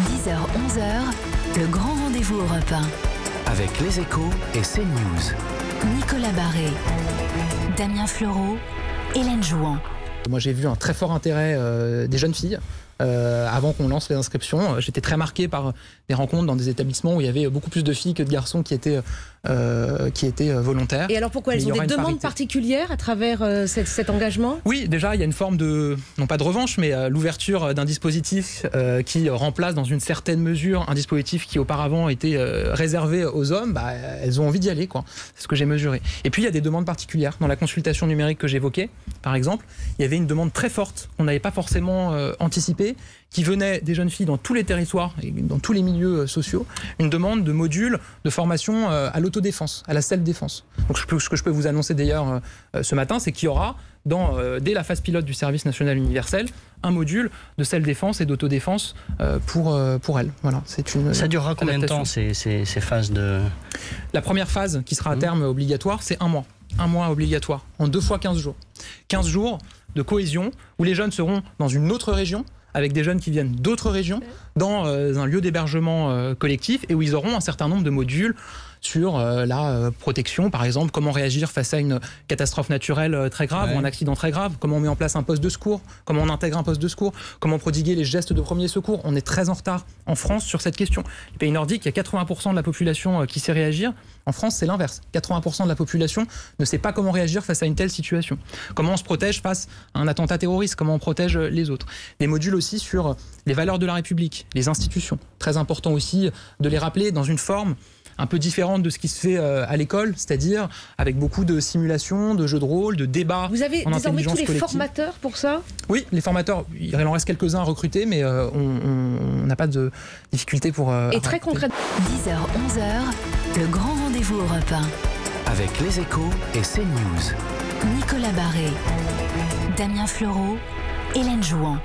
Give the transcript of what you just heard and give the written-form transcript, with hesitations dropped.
10h-11h, le grand rendez-vous Europe 1. Avec les Échos et CNews. Nicolas Barré, Damien Fleureau, Hélène Jouan. Moi j'ai vu un très fort intérêt des jeunes filles. Avant qu'on lance les inscriptions, j'étais très marqué par des rencontres dans des établissements où il y avait beaucoup plus de filles que de garçons qui étaient volontaires. Et alors pourquoi elles ont des demandes particulières à travers cet engagement? Oui, déjà il y a une forme de, non pas de revanche, mais l'ouverture d'un dispositif qui remplace dans une certaine mesure un dispositif qui auparavant était réservé aux hommes. Elles ont envie d'y aller, quoi. C'est ce que j'ai mesuré. Et puis il y a des demandes particulières. Dans la consultation numérique que j'évoquais, par exemple, il y avait une demande très forte qu'on n'avait pas forcément anticipée, qui venait des jeunes filles dans tous les territoires et dans tous les milieux sociaux, une demande de modules de formation à l'autodéfense, à la self-défense. Donc ce que je peux vous annoncer d'ailleurs ce matin, c'est qu'il y aura, dès la phase pilote du service national universel, un module de self-défense et d'autodéfense pour elles. Voilà, ça durera combien de temps ces phases de... La première phase qui sera à terme obligatoire, c'est 1 mois. 1 mois obligatoire, en 2 fois 15 jours. 15 jours de cohésion, où les jeunes seront dans une autre région, avec des jeunes qui viennent d'autres régions, dans un lieu d'hébergement collectif, et où ils auront un certain nombre de modules sur la protection, par exemple, comment réagir face à une catastrophe naturelle très grave ou un accident très grave, comment on met en place un poste de secours, comment on intègre un poste de secours, comment prodiguer les gestes de premier secours. On est très en retard en France sur cette question. Les pays nordiques, il y a 80% de la population qui sait réagir. En France, c'est l'inverse. 80% de la population ne sait pas comment réagir face à une telle situation. Comment on se protège face à un attentat terroriste, comment on protège les autres. Des modules aussi sur les valeurs de la République, les institutions. Très important aussi de les rappeler dans une forme un peu différente de ce qui se fait à l'école, c'est-à-dire avec beaucoup de simulations, de jeux de rôle, de débats. Vous avez désormais tous les formateurs pour ça? Oui, les formateurs, il en reste quelques-uns à recruter, mais on n'a pas de difficulté pour... Et très concrètement. 10h-11h, le grand rendez-vous Europe 1. Avec les Échos et CNews. Nicolas Barré, Damien Fleureau, Hélène Jouan.